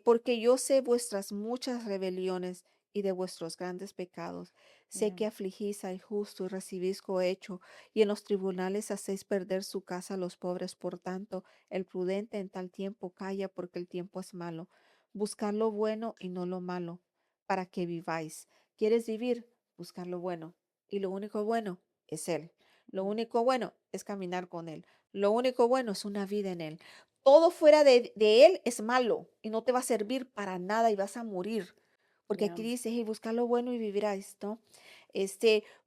Porque yo sé vuestras muchas rebeliones y de vuestros grandes pecados. Sé Yeah, que afligís al justo y recibís cohecho, y en los tribunales hacéis perder su casa a los pobres. Por tanto, el prudente en tal tiempo calla, porque el tiempo es malo. Buscar lo bueno y no lo malo, para que viváis. ¿Quieres vivir? Buscar lo bueno. Y lo único bueno es Él. Lo mm, único bueno es caminar con Él. Lo único bueno es una vida en Él. Todo fuera de Él es malo y no te va a servir para nada y vas a morir. Porque yeah, aquí dice, y busca lo bueno y vivirás, ¿no?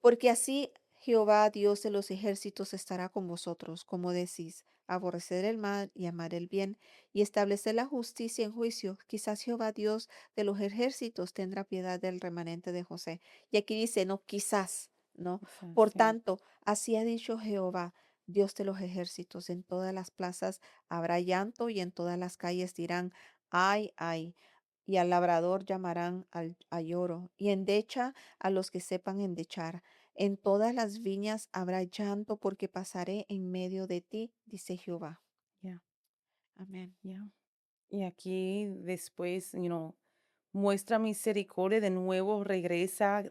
Porque así Jehová, Dios de los ejércitos, estará con vosotros, como decís, aborrecer el mal y amar el bien, y establecer la justicia en juicio. Quizás Jehová, Dios de los ejércitos, tendrá piedad del remanente de José. Y aquí dice, no, quizás, ¿no? quizás, Por sí. tanto, así ha dicho Jehová, Dios de los ejércitos, en todas las plazas habrá llanto y en todas las calles dirán, ay, ay. Y al labrador llamarán a lloro, y endecha a los que sepan endechar. En todas las viñas habrá llanto, porque pasaré en medio de ti, dice Jehová. Yeah, Amén. yeah. Y aquí después, muestra misericordia, de nuevo regresa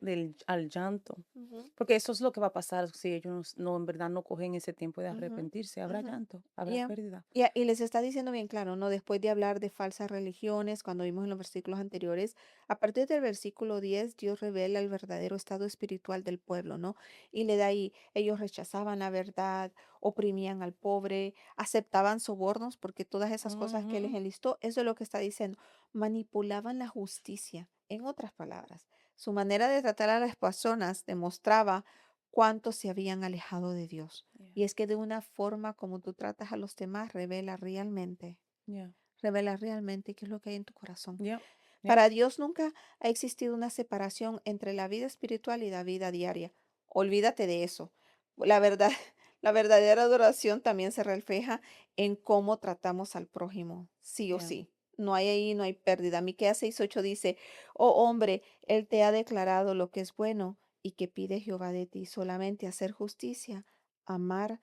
al llanto. Ujú, Porque eso es lo que va a pasar si ellos no, en verdad no cogen ese tiempo de ujú, arrepentirse. Habrá ujú. llanto, habrá Ya, pérdida. y les está diciendo bien claro, ¿no? Después de hablar de falsas religiones, cuando vimos en los versículos anteriores, a partir del versículo 10 Dios revela el verdadero estado espiritual del pueblo, ¿no? Y le da ahí, ellos rechazaban la verdad, oprimían al pobre, aceptaban sobornos, porque todas esas cosas que él les Ujú. enlistó, eso es lo que está diciendo, manipulaban la justicia. En otras palabras, su manera de tratar a las personas demostraba cuánto se habían alejado de Dios. Yeah, Y es que de una forma como tú tratas a los demás yeah, revela realmente qué es lo que hay en tu corazón. yeah, yeah. Para Dios nunca ha existido una separación entre la vida espiritual y la vida diaria. Olvídate de eso. La verdad, la verdadera adoración también se refleja en cómo tratamos al prójimo, sí o Yeah. sí. No hay ahí, no hay pérdida. Miqueas 6:8 dice, oh hombre, él te ha declarado lo que es bueno y que pide Jehová de ti, solamente hacer justicia, amar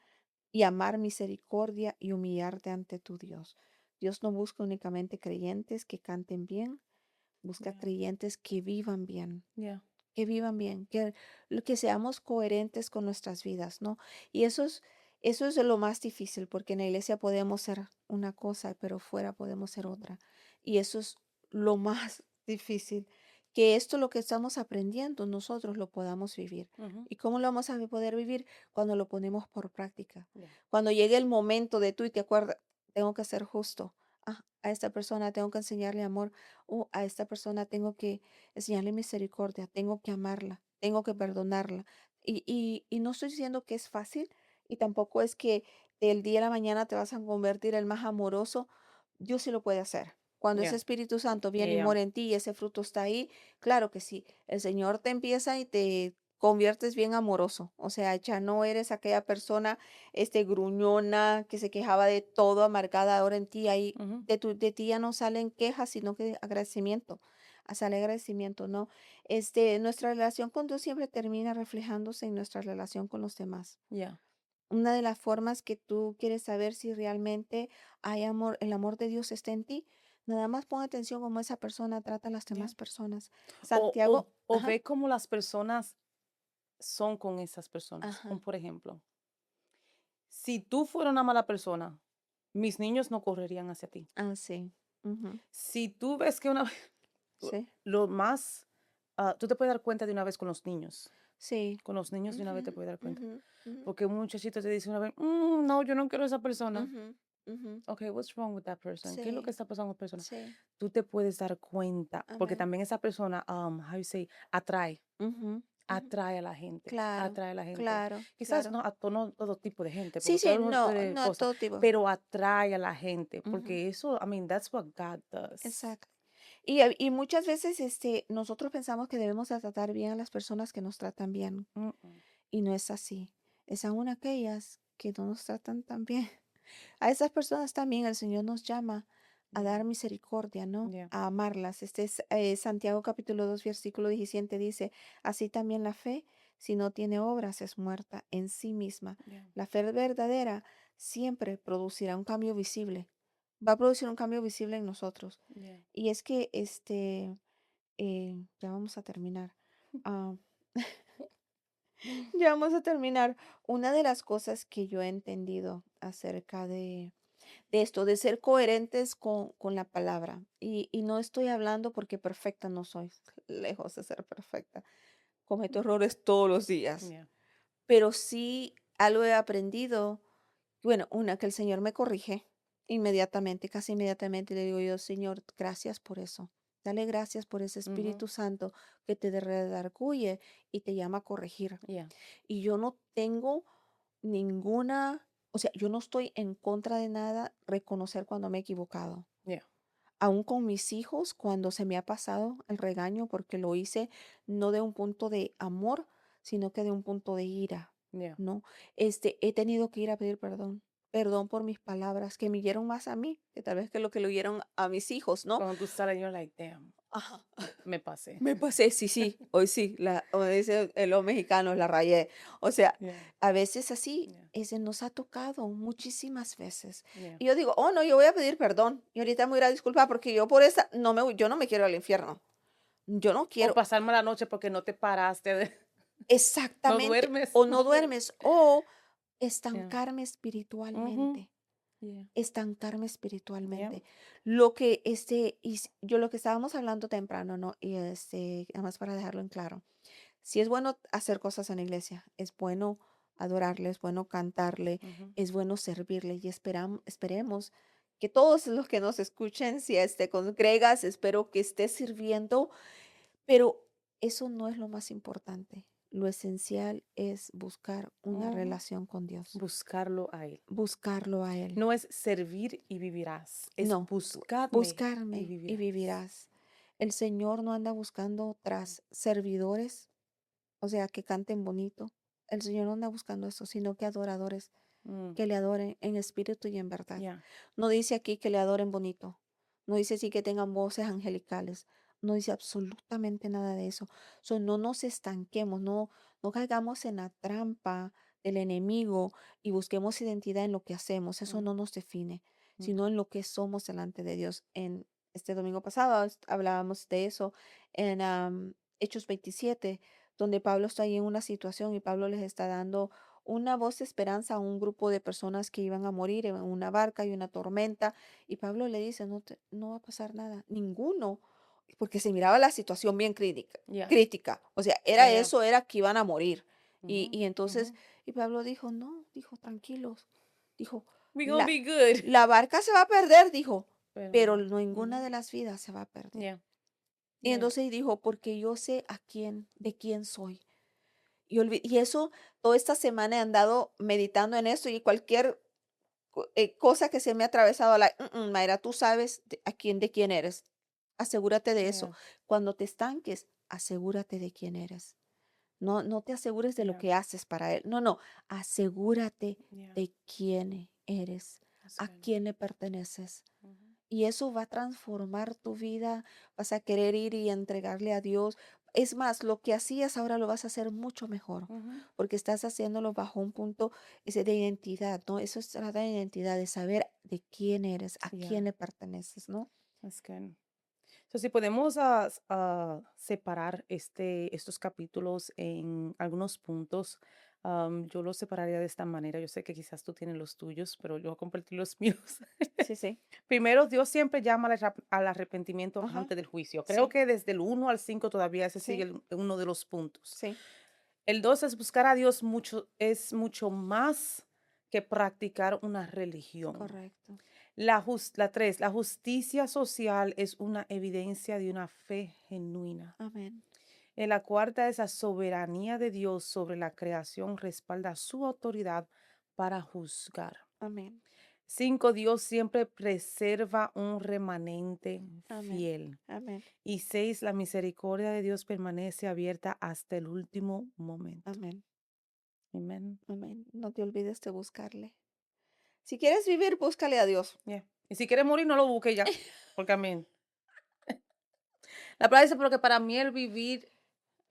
y amar misericordia y humillarte ante tu Dios. Dios no busca únicamente creyentes que canten bien, busca Yeah. creyentes Yeah. que vivan bien, que seamos coherentes con nuestras vidas, ¿no? Y eso es lo más difícil, porque en la iglesia podemos ser una cosa, pero fuera podemos ser Mm. otra. Y eso es lo más difícil, que esto lo que estamos aprendiendo nosotros lo podamos vivir. Mhm. ¿Y cómo lo vamos a poder vivir? Cuando lo ponemos por práctica. Yeah. Cuando llegue el momento de tú y te acuerdas, tengo que ser justo. Ah, a esta persona tengo que enseñarle amor. A esta persona tengo que enseñarle misericordia, tengo que amarla, tengo que perdonarla. Y no estoy diciendo que es fácil y tampoco es que del día a la mañana te vas a convertir el más amoroso. Dios sí lo puede hacer. Cuando ese Yeah. Espíritu Santo viene y Yeah. mora en ti y ese fruto está ahí, claro que sí. El Señor te empieza y te conviertes bien amoroso. O sea, ya no eres aquella persona, gruñona, que se quejaba de todo, amargada. Ahora en ti hay, Mhm. de ti ya no salen quejas, sino que agradecimiento. Sale agradecimiento, ¿no? Nuestra relación con Dios siempre termina reflejándose en nuestra relación con los demás. Yeah. Una de las formas que tú quieres saber si realmente hay amor, el amor de Dios está en ti, nada más pon atención cómo esa persona trata a las Yeah. demás personas. O Santiago, ajá, ve cómo las personas son con esas personas. ajá, Por ejemplo, si tú fueras una mala persona, mis niños no correrían hacia ti. sí, ujú, Si tú ves que una sí, lo más, tú te puedes dar cuenta de una vez con los niños. sí, Con los niños de una vez te ujú, puedes dar cuenta. ujú, ujú, Porque un muchachito te dice una vez, no, yo no quiero esa persona. ujú, ujú, Okay, what's wrong with that person? ¿Qué es lo que sí, está pasando con esa persona? sí, Tú te puedes dar cuenta, porque amén, también esa persona, how you say, atrae, ujú, ujú, atrae a la gente, claro, atrae a la gente. claro, Quizás claro. no no todo tipo de gente, Sí, porque sí, todo el mundo no, de no, cosas, todo tipo. pero atrae a la gente, Ujú, porque eso, I mean, that's what God does. exacto. Y muchas veces, nosotros pensamos que debemos de tratar bien a las personas que nos tratan bien, Mm-mm. y no es así. Es aún aquellas que no nos tratan tan bien. A esas personas también el Señor nos llama a Yeah, dar misericordia, ¿no? yeah, A amarlas. Este es Santiago capítulo 2 versículo 17 dice, así también la fe, si no tiene obras, es muerta en sí misma. yeah, La fe verdadera siempre producirá un cambio visible. Va a producir un cambio visible en nosotros. yeah. Y es que, ya vamos a terminar. Ah, ya vamos a terminar. Una de las cosas que yo he entendido acerca de esto, de ser coherentes con la palabra. Y no estoy hablando porque perfecta no soy, lejos de ser perfecta. Cometo errores todos los días, Yeah. pero sí algo he aprendido. Bueno, una, que el Señor me corrige inmediatamente, casi inmediatamente le digo yo, Señor, gracias por eso. Dale gracias por ese Mhm. Espíritu Santo que te redarguye y te llama a corregir. Yeah. Y yo no tengo ninguna, o sea, yo no estoy en contra de nada reconocer cuando me he equivocado. Yeah. Aún con mis hijos, cuando se me ha pasado el regaño, porque lo hice no de un punto de amor, sino que de un punto de ira, Yeah. ¿no? He tenido que ir a pedir perdón, perdón por mis palabras, que me hirieron más a mí, que tal vez que lo que le oyeron a mis hijos, ¿no? Cuando tú sales, you're like, damn, Ajá. me pasé. Me pasé, sí, sí, hoy sí, o dice los mexicanos, la rayé. O sea, Yeah. a veces así, Yeah. ese nos ha tocado muchísimas veces. Yeah. Y yo digo, oh, no, yo voy a pedir perdón. Y ahorita me voy a ir a disculpar porque yo por esa, yo no me quiero al infierno. Yo no O quiero, pasarme la noche porque no te paraste de no exactamente, duermes, o no no duermes. duermes, o Yeah. estancarme Mhm. espiritualmente. Yeah. Estancarme Yeah. espiritualmente. Lo que, yo lo que estábamos hablando temprano, ¿no? Y nada más para dejarlo en claro. Sí es bueno hacer cosas en la iglesia, es bueno adorarle, es bueno cantarle, Mhm. es bueno servirle y esperemos que todos los que nos escuchen, si te congregas, espero que estés sirviendo, pero eso no es lo más importante. Lo esencial es buscar una Mhm. relación con Dios, Buscarlo a Él. buscarlo a Él. No es servir y vivirás, es No, buscarme y buscarme y vivirás. vivirás. El Señor no anda buscando tras servidores, o sea, que canten bonito. El Señor no anda buscando eso, sino que adoradores Mm. que le adoren en espíritu y en verdad. Yeah. No dice aquí que le adoren bonito. No dice así que tengan voces angelicales. No dice absolutamente nada de eso. So, no nos estanquemos, no caigamos en la trampa del enemigo y busquemos identidad en lo que hacemos. Eso Mm, no nos define, mm, sino en lo que somos delante de Dios. En este domingo pasado hablábamos de eso en Hechos 27, donde Pablo está ahí en una situación y Pablo les está dando una voz de esperanza a un grupo de personas que iban a morir en una barca y una tormenta. Y Pablo le dice, no va a pasar nada, ninguno, porque se miraba la situación bien crítica, yeah, crítica. O sea, yeah, era yeah. eso, era que iban a morir. Y, Ujú, y entonces, ujú. y Pablo dijo, no, dijo, tranquilos, dijo, We gonna la, be good. la barca se va a perder, dijo, pero Pero, ninguna ujú, de las vidas se va a perder. yeah, Y yeah, entonces dijo, porque yo sé de quién soy. Y eso, toda esta semana he andado meditando en eso y cualquier cosa que se me ha atravesado, Mayra, tú sabes de quién eres. Asegúrate de eso. yeah, Cuando te estanques, asegúrate de quién eres. No te asegures de lo yeah, que haces para él. No, no. Asegúrate yeah. de quién eres, That's a good. quién le perteneces. Ujú, Y eso va a transformar tu vida. Vas a querer ir y entregarle a Dios. Es más, lo que hacías ahora lo vas a hacer mucho mejor, ujú. porque estás haciéndolo bajo un punto ese de identidad, ¿no? Eso es trata de identidad, de saber de quién eres, a Yeah, quién le perteneces, ¿no? that's good. So, si podemos separar estos capítulos en algunos puntos, yo los separaría de esta manera. Yo sé que quizás tú tienes los tuyos, pero yo voy a compartir los míos. Sí, sí. Primero, Dios siempre llama al arrepentimiento Ajá. antes del juicio. Creo Sí, que desde el 1 al 5 todavía ese sigue sí, uno de los puntos. sí. El 2 es buscar a Dios es mucho más que practicar una religión. Correcto. La 3, la justicia social es una evidencia de una fe genuina. Amén. En la cuarta es la soberanía de Dios sobre la creación respalda su autoridad para juzgar. Amén. 5, Dios siempre preserva un remanente Amén. fiel. Amén. Y 6, la misericordia de Dios permanece abierta hasta el último momento. Amén. Amén. Amén. No te olvides de buscarle. Si quieres vivir, búscale a Dios. Yeah. Y si quieres morir, no lo busque ya. Porque amén. La palabra dice, porque para mí el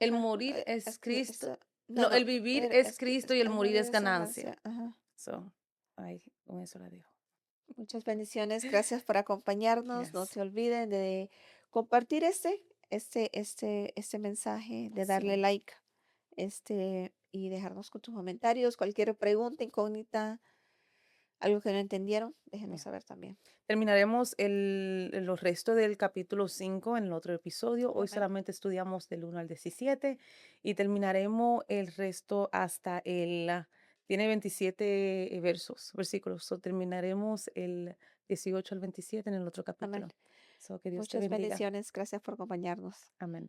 Ajá. morir es Cristo. No, No, el no. vivir es Es que Cristo y el el morir morir es es ganancia. ganancia. Ajá. So, ay, con eso la dejo. Muchas bendiciones. Gracias por acompañarnos. No Yes. se olviden de compartir este mensaje, de darle Sí. like, y dejarnos con tus comentarios. Cualquier pregunta, incógnita, algo que no entendieron, déjenos Yeah. saber también. Terminaremos los restos del capítulo 5 en el otro episodio. Hoy Amén. solamente estudiamos del 1 al 17 y terminaremos el resto tiene 27 versículos. So, terminaremos el 18 al 27 en el otro Amén. capítulo. So, que Dios te Muchas bendiga. bendiciones. Gracias por acompañarnos. Amén.